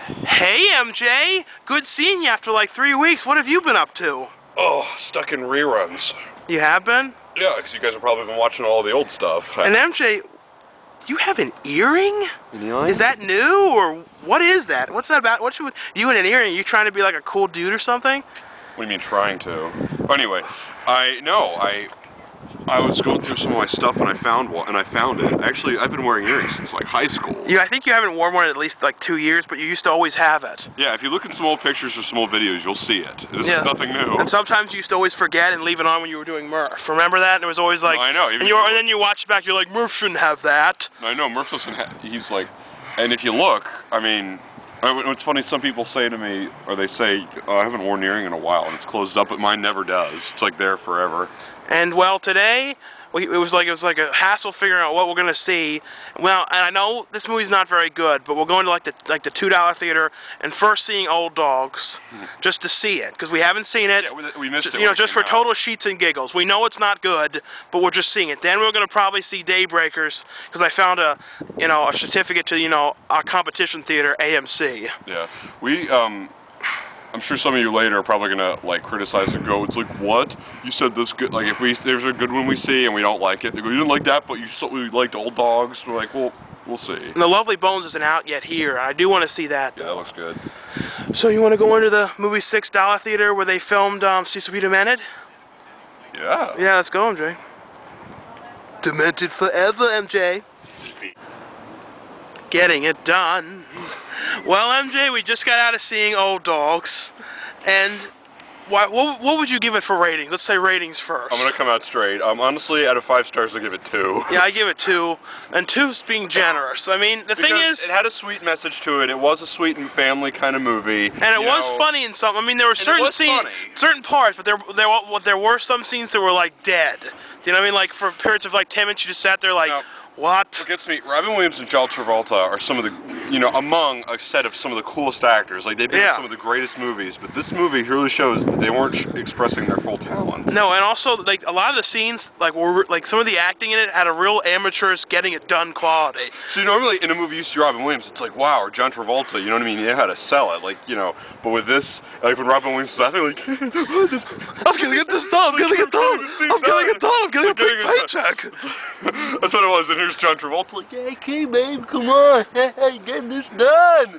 Hey MJ, good seeing you after like 3 weeks. What have you been up to? Oh, stuck in reruns. You have been? Yeah, because you guys have probably been watching all the old stuff. And MJ, you have an earring? An earring? Is that new or what is that? What's that about? What's with you and an earring? Are you trying to be like a cool dude or something? What do you mean trying to? Anyway, I was going through some of my stuff and I found one, and I found it. Actually, I've been wearing earrings since like high school. Yeah, I think you haven't worn one in at least like 2 years, but you used to always have it. Yeah, if you look in some old pictures or some old videos, you'll see it. This is nothing new. And sometimes you used to always forget and leave it on when you were doing Murph. Remember that? And it was always like, no, I know. And then you watch it back, you're like, Murph shouldn't have that. I know, Murph doesn't have, he's like, and if you look, I mean, what's funny, some people say to me, or they say, oh, I haven't worn an earring in a while, and it's closed up, but mine never does. It's like there forever. And well, today, it was like a hassle figuring out what we're gonna see. Well, and I know this movie's not very good, but we're going to like the $2 theater and first seeing Old Dogs, just to see it because we haven't seen it. Yeah, we missed it. You know, just for total sheets and giggles. We know it's not good, but we're just seeing it. Then we're gonna probably see Daybreakers because I found a certificate to our competition theater AMC. Yeah, I'm sure some of you later are probably gonna like criticize and go, it's like, what? You said this good, like if there's a good one we see and we don't like it, they go, you didn't like that, but we liked Old Dogs. We're like, well, we'll see. And The Lovely Bones isn't out yet here. I do want to see that. Yeah, that looks good. So you want to go into the movie $6 theater where they filmed Cecil B. Demented? Yeah. Yeah, let's go, MJ. Demented forever, MJ. Getting it done. Well, MJ, we just got out of seeing Old Dogs, and what would you give it for ratings? Let's say ratings first. I'm gonna come out straight. Honestly, out of 5 stars, I give it 2. Yeah, I give it 2, and 2's being generous. I mean, the thing is, it had a sweet message to it. It was a sweet and family kind of movie, and it was funny in some. I mean, there were certain scenes, certain parts, but there were some scenes that were like dead. You know what I mean? Like for periods of like 10 minutes, you just sat there like. What? What gets me, Robin Williams and John Travolta are some of the, among a set of some of the coolest actors. Like, they've been in some of the greatest movies, but this movie really shows that they weren't expressing their full talents. No, and also, like, a lot of the scenes, like some of the acting in it had a real amateur's getting it done quality. See, normally in a movie you see Robin Williams, it's like, wow, or John Travolta, you know what I mean? They know how to sell it, like, but with this, like, when Robin Williams is acting, like, I'm gonna get this done, I'm gonna get done, I'm gonna get done, I'm gonna get a big paycheck. That's what it was, and here's John Travolta, like, hey, okay, babe, come on, hey, getting this done.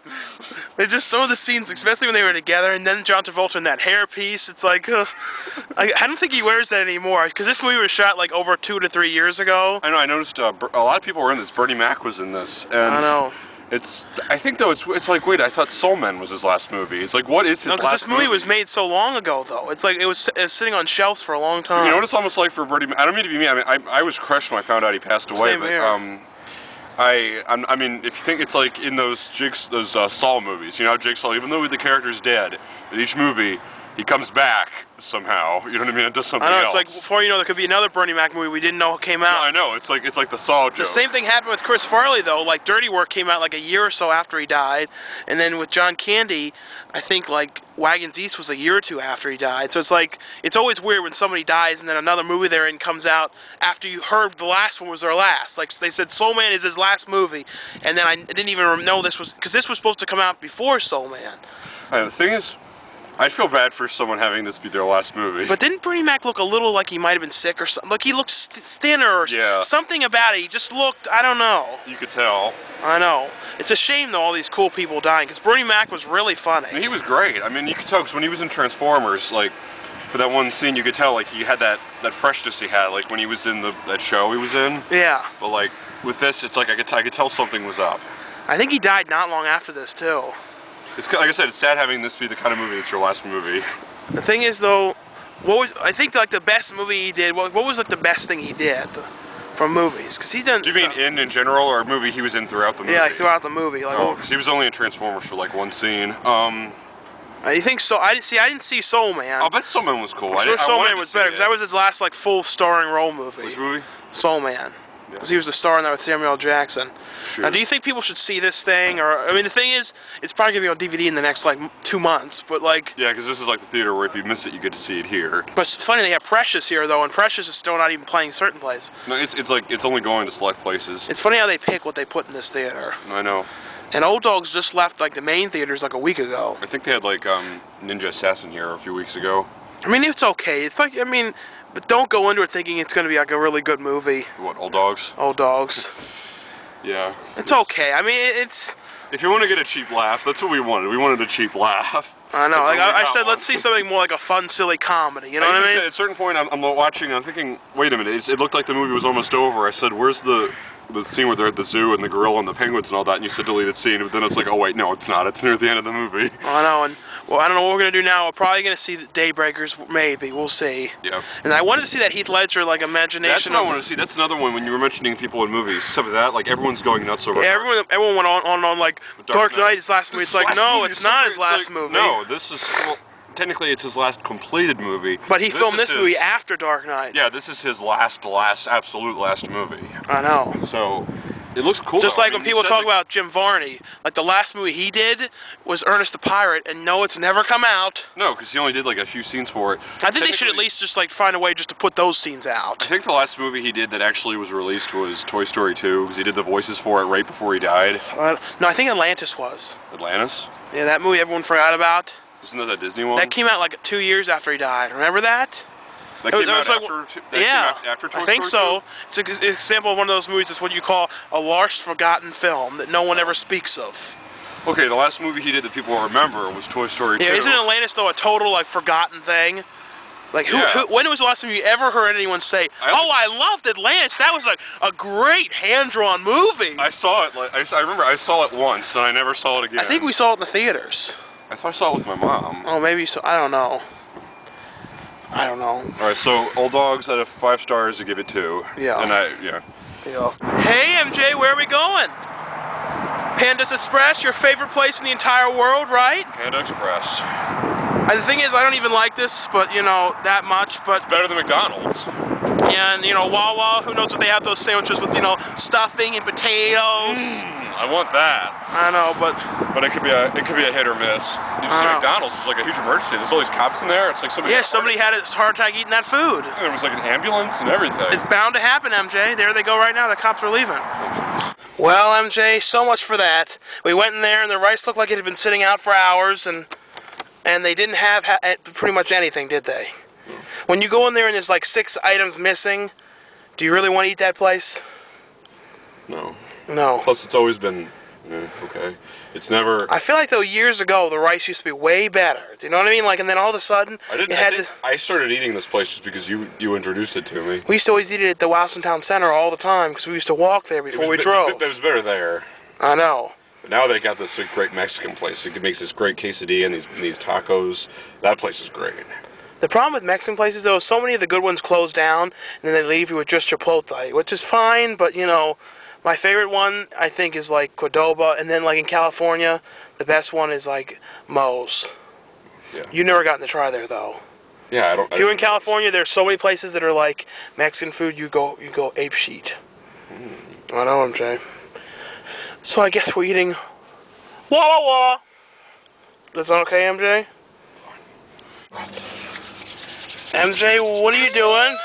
They just, some of the scenes, especially when they were together, and then John Travolta in that hairpiece, it's like, I don't think he wears that anymore, because this movie was shot like over 2 to 3 years ago. I know, I noticed a lot of people were in this. Bernie Mac was in this. And I know. I think though, it's like, wait, I thought Soul Man was his last movie. It's like, what is his last movie? No, because this movie was made so long ago, though. It's like, it was sitting on shelves for a long time. You know what it's almost like for Bernie Mac? I don't mean to be mean, I mean, I was crushed when I found out he passed away. Same here. I mean, if you think it's like in those Saw movies, Jigsaw, even though the character's dead, in each movie, he comes back somehow, you know what I mean? It does something else. I know, it's like, before you know, there could be another Bernie Mac movie we didn't know came out. No, I know, it's like the Saw joke. The same thing happened with Chris Farley, though. Like, Dirty Work came out like a year or so after he died, and then with John Candy, I think, like, Wagons East was a year or 2 after he died. So it's like, it's always weird when somebody dies and then another movie they're in comes out after you heard the last one was their last. Like, they said Soul Man is his last movie, and then I didn't even know this was, because this was supposed to come out before Soul Man. The thing is, I'd feel bad for someone having this be their last movie. But didn't Bernie Mac look a little like he might have been sick or something? Like he looked thinner or something about it. He just looked, I don't know. You could tell. I know. It's a shame, though, all these cool people dying, because Bernie Mac was really funny. I mean, he was great. I mean, you could tell, because when he was in Transformers, like, for that one scene, you could tell, like, he had that freshness he had, like, when he was in that show he was in. Yeah. But, like, with this, it's like I could tell something was up. I think he died not long after this, too. It's like I said, it's sad having this be the kind of movie that's your last movie. The thing is, though, I think like the best movie he did. What was like the best thing he did from movies? Because he's done. Do you mean in general, or a movie he was in throughout the movie? Yeah, like throughout the movie. Like, because he was only in Transformers for like one scene. You think so? I didn't see Soul Man. I'll bet Soul Man was cool. I'm sure Soul Man was better because that was his last like full starring role movie. Which movie? Soul Man. Because he was the star in that with Samuel L. Jackson. Sure. Now, do you think people should see this thing? Or, I mean, the thing is, it's probably going to be on DVD in the next, like, 2 months, but, like... Yeah, because this is like the theater where if you miss it, you get to see it here. But it's funny, they have Precious here, though, and Precious is still not even playing certain places. No, it's like, it's only going to select places. It's funny how they pick what they put in this theater. I know. And Old Dogs just left like the main theaters like a week ago. I think they had like Ninja Assassin here a few weeks ago. I mean, it's okay. It's like, I mean, but don't go into it thinking it's going to be like a really good movie. What, Old Dogs? Old Dogs. Yeah. It's okay. I mean, it's... If you want to get a cheap laugh, that's what we wanted. We wanted a cheap laugh. I know. Like I said, let's see something more like a fun, silly comedy. You know what I mean? At a certain point, I'm watching, I'm thinking, wait a minute, it looked like the movie was almost over. I said, where's the scene where they're at the zoo and the gorilla and the penguins and all that, and you said deleted scene, but then it's like, oh wait, no, it's not. It's near the end of the movie. I know, and well, I don't know what we're gonna do now. We're probably gonna see the Daybreakers, maybe. We'll see. Yeah. And I wanted to see that Heath Ledger like imagination. That's what I want to see. That's another one when you were mentioning people in movies. Some of that, like everyone's going nuts over. Yeah, everyone went on like Dark Knight, his last movie. It's like, no, it's not his last movie. No, this is. Well, technically, it's his last completed movie. But he filmed this movie after Dark Knight. Yeah, this is his absolute last movie. I know. So, it looks cool. Just like when people talk about Jim Varney, like the last movie he did was Ernest the Pirate, and no, it's never come out. No, because he only did like a few scenes for it. I think they should at least just like find a way just to put those scenes out. I think the last movie he did that actually was released was Toy Story 2, because he did the voices for it right before he died. No, I think Atlantis was. Atlantis? Yeah, that movie everyone forgot about. Isn't that that Disney one? That came out like 2 years after he died. Remember that? That came out after Toy I think Story so. 2? It's an example of one of those movies that's what you call a lost, forgotten film that no one ever speaks of. Okay, the last movie he did that people remember was Toy Story 2. Yeah, isn't Atlantis though a total like forgotten thing? Like when was the last time you ever heard anyone say, "Oh, I loved Atlantis. That was like a great hand-drawn movie." I saw it. Like, I remember I saw it once, and I never saw it again. I think we saw it in the theaters. I thought I saw it with my mom. Oh, maybe so. I don't know. All right, so Old Dogs out of 5 stars, I give it 2. Yeah. And Yeah. Hey, MJ, where are we going? Panda's Express, your favorite place in the entire world, right? Panda Express. The thing is, I don't even like this, but you know, that much. But it's better than McDonald's. And you know, Wawa, who knows if they have those sandwiches with, you know, stuffing and potatoes. I want that. I know, but it could be a hit or miss. You see, McDonald's is like a huge emergency. There's all these cops in there. It's like somebody. Yeah, somebody had a heart attack eating that food. And there was like an ambulance and everything. It's bound to happen, MJ. There they go right now. The cops are leaving. Well, MJ, so much for that. We went in there and the rice looked like it had been sitting out for hours, and they didn't have pretty much anything, did they? When you go in there and there's like 6 items missing, do you really want to eat that place? No. No. Plus, it's always been okay. It's never. I feel like though years ago the rice used to be way better. Do you know what I mean? Like, and then all of a sudden I started eating this place just because you introduced it to me. We used to always eat it at the Wowson Town Center all the time because we used to walk there before we drove. It was better there. I know. But now they got this great Mexican place. It makes this great quesadilla and these tacos. That place is great. The problem with Mexican places, though, is so many of the good ones close down, and then they leave you with just Chipotle, which is fine, but, you know, my favorite one, I think, is, like, Qdoba, and then, like, in California, the best one is, like, Moe's. Yeah. You never gotten to try there, though. Yeah, I don't... If you're in California, there's so many places that are, like, Mexican food, you go ape sheet. I know, MJ. So I guess we're eating... Wah, wah, wah. Is that okay, MJ? MJ, what are you doing?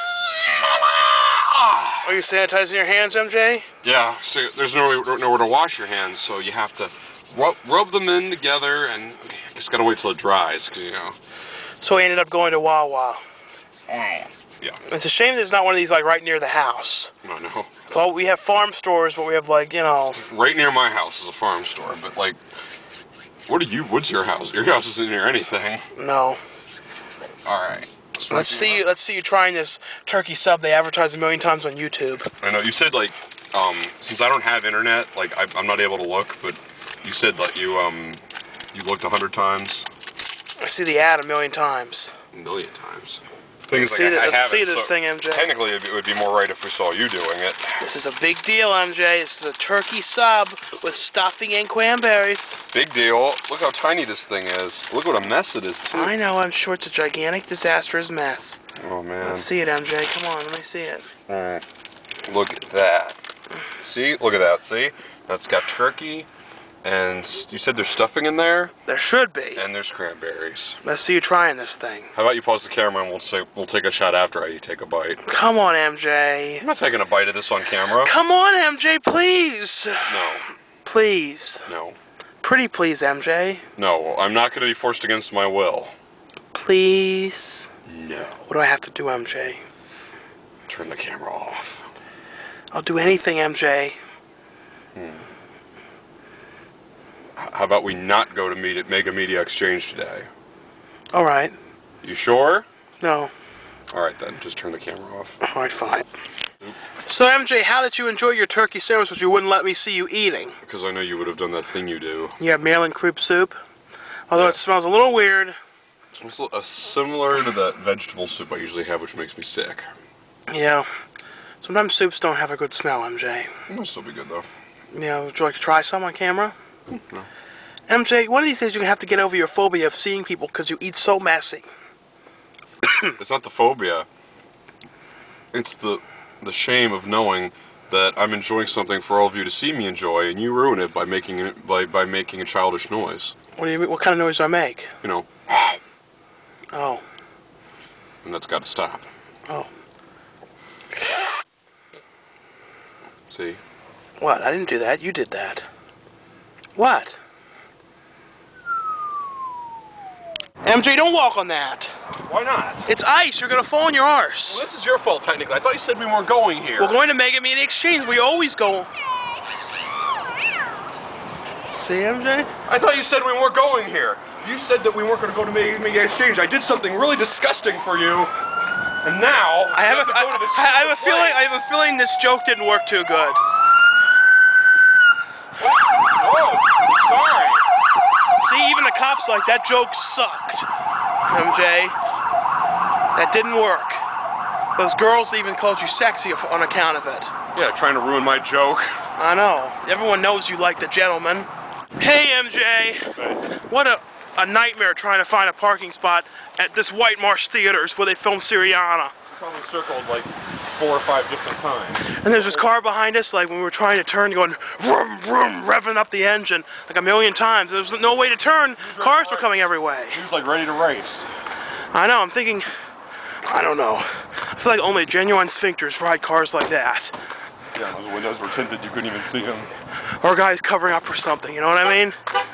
Are you sanitizing your hands, MJ? Yeah, so there's nowhere to wash your hands, so you have to rub them in together, and I just gotta wait till it dries, because, you know. So we ended up going to Wawa. Yeah. It's a shame there's not one of these, like, right near the house. I know. So we have farm stores, but we have, like, you know... Right near my house is a farm store, but, like, what's your house? Your house isn't near anything. No. Alright. Let's see you trying this turkey sub they advertise 1 million times on YouTube. I know, you said, like, since I don't have internet, like, I'm not able to look, but you said that you looked 100 times. I see the ad 1 million times. 1 million times. Let's see this thing, MJ. Technically, it would be more right if we saw you doing it. This is a big deal, MJ. This is a turkey sub with stuffing and cranberries. Big deal. Look how tiny this thing is. Look what a mess it is, too. I know, I'm sure it's a gigantic, disastrous mess. Oh, man. Let's see it, MJ. Come on, let me see it. Look at that. See? Look at that. See? Now it's got turkey, and you said there's stuffing in there? There should be. And there's cranberries. Let's see you trying this thing. How about you pause the camera and we'll take a shot after you take a bite. Come on, MJ. I'm not taking a bite of this on camera. Come on, MJ, please. No. Please. No. Pretty please, MJ. No, I'm not going to be forced against my will. Please. No. What do I have to do, MJ? Turn the camera off. I'll do anything, MJ. How about we not go to Mega Media Exchange today? All right. You sure? No. All right, then. Just turn the camera off. All right, fine. So, MJ, how did you enjoy your turkey sandwich, which you wouldn't let me see you eating? Because I know you would have done that thing you do. You have Maryland crepe soup. Although it smells a little weird. It's similar to that vegetable soup I usually have, which makes me sick. Yeah. Sometimes soups don't have a good smell, MJ. It'll still be good, though. Yeah, would you like to try some on camera? No. MJ, one of these days you're going to have to get over your phobia of seeing people because you eat so messy. It's not the phobia. It's the shame of knowing that I'm enjoying something for all of you to see me enjoy, and you ruin it by making it by making a childish noise. What do you mean? What kind of noise do I make? You know. Oh. And that's got to stop. Oh. See? What? I didn't do that. You did that. What? MJ, don't walk on that. Why not? It's ice. You're going to fall on your arse. Well, this is your fault, technically. I thought you said we weren't going here. We're going to Mega Media Exchange. We always go. See, MJ? I thought you said we weren't going here. You said that we weren't going to go to Mega Media Exchange. I did something really disgusting for you, and now I have a feeling this joke didn't work too good. Oh, sorry. See, even the cops like that joke sucked. MJ, that didn't work. Those girls even called you sexy on account of it. Yeah, trying to ruin my joke. I know. Everyone knows you like the gentleman. Hey, MJ. Hey. What a nightmare trying to find a parking spot at this White Marsh Theaters where they filmed Syriana. It's probably circled like 4 or 5 different times. And there's this car behind us, like when we were trying to turn, going vroom, vroom, revving up the engine like a million times. There was no way to turn. Cars were coming every way. He was like ready to race. I know, I'm thinking, I don't know. I feel like only genuine sphincters ride cars like that. Yeah, those windows were tinted, you couldn't even see him. Or a guy's covering up for something, you know what I mean? Yeah,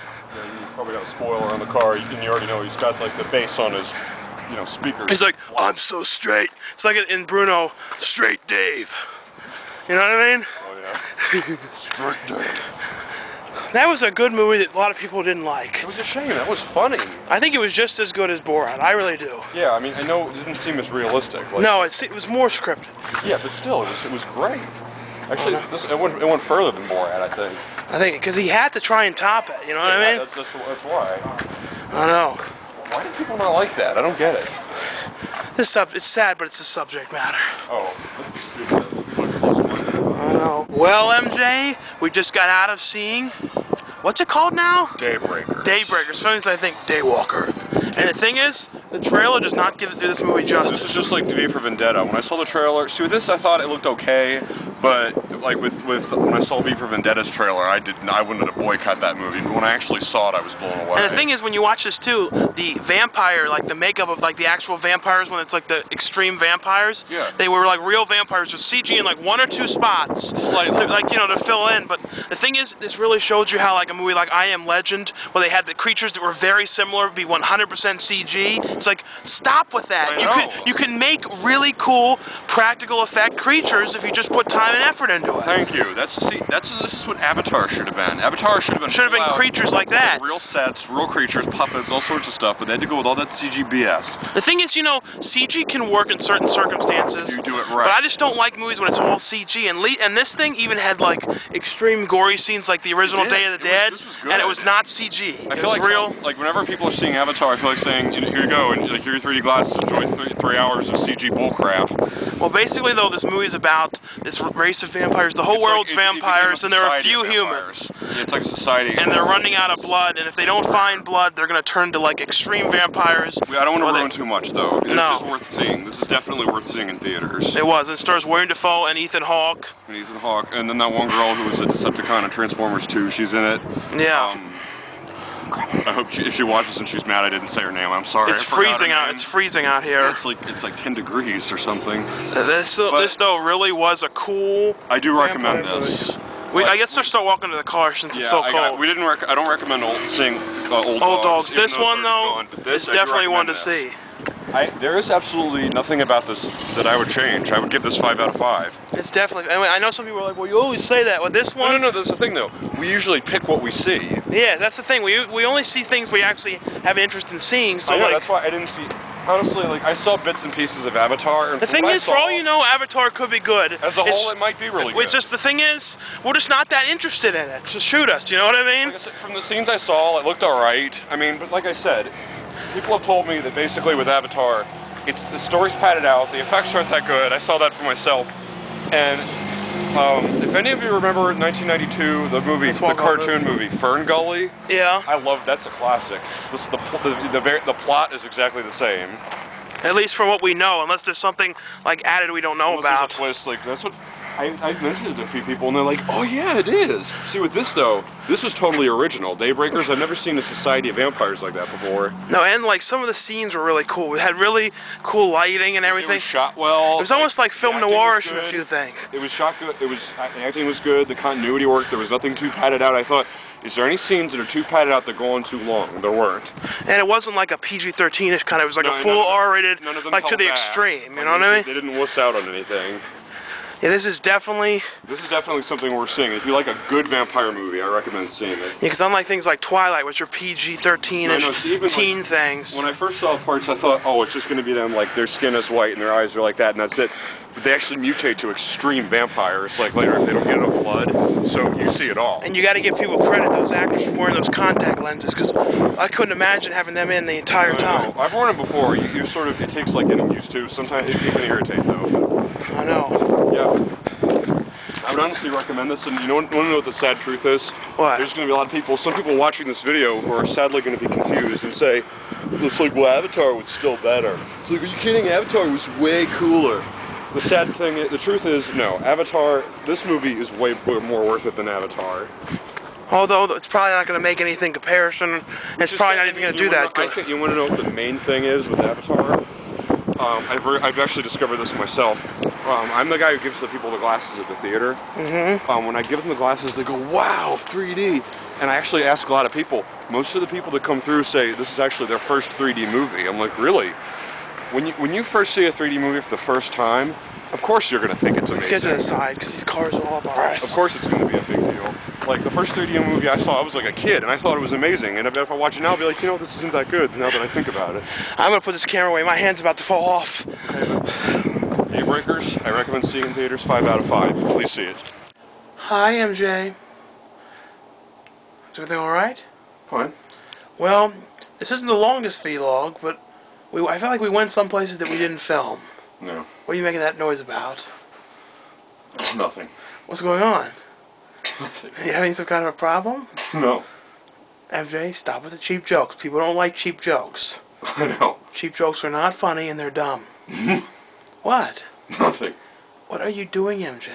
you probably got a spoiler on the car, and you already know he's got like the bass on his, speakers. He's like, I'm so straight. It's like in Bruno, Straight Dave. You know what I mean? Oh yeah. Straight Dave. That was a good movie that a lot of people didn't like. It was a shame, that was funny. I think it was just as good as Borat, I really do. Yeah, I mean, I know it didn't seem as realistic. Like, No, it was more scripted. Yeah, but still, it was great. Actually, it went further than Borat, I think. I think, because he had to try and top it, you know what I mean? That's why. I know. Why do people not like that? I don't get it. It's sad, but it's a subject matter. Oh. I know. Well, MJ, we just got out of seeing, what's it called now? Daybreakers. Daybreakers. Sometimes I think Daywalker. And the thing is, the trailer does not do this movie justice. This is just like V for Vendetta. When I saw the trailer, see with this I thought it looked okay, but like with when I saw V for Vendetta's trailer, I wanted to boycott that movie. But when I actually saw it, I was blown away. And the thing is, when you watch this too, the vampire, like the makeup of like the actual vampires, when it's like the extreme vampires, yeah, they were like real vampires with CG in like 1 or 2 spots, slightly, like to fill in. But the thing is, this really showed you how like a movie like I Am Legend, where they had the creatures that were very similar, be 100% CG. It's like, stop with that. You can make really cool practical effect creatures if you just put time and effort into it. Thank you. This is what Avatar should have been. Avatar should have been creatures like that. Real sets, real creatures, puppets, all sorts of stuff, but they had to go with all that CG BS. The thing is, CG can work in certain circumstances. You do it right. But I just don't like movies when it's all CG. And this thing even had like extreme gory scenes, like the original Day of the Dead, and it was not CG. I feel like real. Like whenever people are seeing Avatar, I feel like saying, here you go, and like your 3D glasses, enjoy 3 hours of CG bullcrap. Well, basically though, this movie is about this race of vampires. The whole world's vampires, and there are a few humans. Yeah, it's like a society. And they're running out of blood, and if they don't find blood, they're going to turn to like extreme vampires. I don't want to ruin too much though. This No. is worth seeing. This is definitely worth seeing in theaters. It was. It stars William Dafoe and Ethan Hawke. And then that one girl who was a Decepticon in Transformers 2, she's in it. Yeah. I hope if she watches and she's mad I didn't say her name, I'm sorry. It's freezing out. It's freezing out here. It's like 10 degrees or something. This though really was a cool. I do recommend this. I guess they'll start walking to the car since it's so cold. We didn't. I don't recommend seeing old dogs. even This though one though is definitely one to see. There is absolutely nothing about this that I would change. I would give this 5 out of 5. It's definitely. I know some people are like, well, you always say that. With this one, No. That's the thing though. We usually pick what we see. Yeah, that's the thing. We only see things we actually have interest in seeing. So I know, like, that's why I didn't see. Honestly, like I saw bits and pieces of Avatar. And the thing is, for all you know, Avatar could be good. As a whole, it might be really good. It's just the thing is, we're just not that interested in it. Just shoot us. You know what I mean? Like I said, from the scenes I saw, it looked alright. I mean, but like I said, people have told me that basically with Avatar, the story's padded out, the effects aren't that good. I saw that for myself. And if any of you remember 1992, the movie, the cartoon movie, Fern Gully? Yeah. I love that's a classic. The plot is exactly the same. At least from what we know, unless there's something like added we don't know about. There's a twist, like that's what I mentioned it to a few people, and they're like, "Oh yeah, it is." See, with this though, this was totally original. Daybreakers, I've never seen a society of vampires like that before. No, and like some of the scenes were really cool. It had really cool lighting and everything. It was shot well. It was almost like film noirish in a few things. It was shot good. The acting was good. The continuity worked. There was nothing too padded out. I thought, is there any scenes that are too padded out that go on too long? There weren't. And it wasn't like a PG-13ish kind of. It was like a full R-rated, like to the extreme. You know what I mean? They didn't wuss out on anything. Yeah, this is definitely something worth seeing. If you like a good vampire movie, I recommend seeing it. Yeah, because unlike things like Twilight, which are PG-13ish teen things. When I first saw parts, I thought, oh, it's just going to be them, like their skin is white and their eyes are like that, and that's it. But they actually mutate to extreme vampires. Like later, if they don't get enough blood, so you see it all. And you got to give people credit, those actors, for wearing those contact lenses, because I couldn't imagine having them in the entire time. I've worn them before. You sort of, it takes like getting used to. Sometimes it can irritate though. I know. Yeah. I would honestly recommend this, and you want to know what the sad truth is? What? There's going to be a lot of people, some people watching this video who are sadly going to be confused and say, it's like, well, Avatar was still better. It's like, are you kidding? Avatar was way cooler. The sad thing, the truth is, no, Avatar, this movie is way more worth it than Avatar. Although it's probably not going to make anything comparison, it's probably not even going to do that good. I think you want to know what the main thing is with Avatar? I've actually discovered this myself. I'm the guy who gives the people the glasses at the theater. Mm-hmm. When I give them the glasses, they go, wow, 3D. And I actually ask a lot of people. Most of the people that come through say this is actually their first 3D movie. I'm like, really? When you first see a 3D movie for the first time, of course you're going to think it's amazing. Let's get to the side, because these cars are all up our ass. Of course it's going to be a big deal. Like, the first 3D movie I saw, I was like a kid, and I thought it was amazing. And if I watch it now, I'll be like, you know, this isn't that good, now that I think about it. I'm going to put this camera away. My hand's about to fall off. Daybreakers, I recommend seeing in theaters, 5 out of 5. Please see it. Hi, MJ. Is everything alright? Fine. Well, this isn't the longest vlog, but I felt like we went some places that we didn't film. No. What are you making that noise about? Nothing. What's going on? Nothing. Are you having some kind of a problem? No. MJ, stop with the cheap jokes. People don't like cheap jokes. I know. Cheap jokes are not funny and they're dumb. What? Nothing. What are you doing, MJ?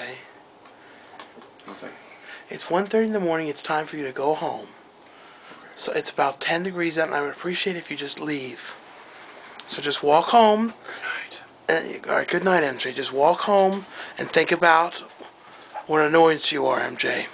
Nothing. It's 1:30 in the morning. It's time for you to go home. Okay. So it's about 10 degrees out, and I would appreciate if you just leave. So just walk home. Good night. All right, good night, MJ. Just walk home and think about what an annoyance you are, MJ.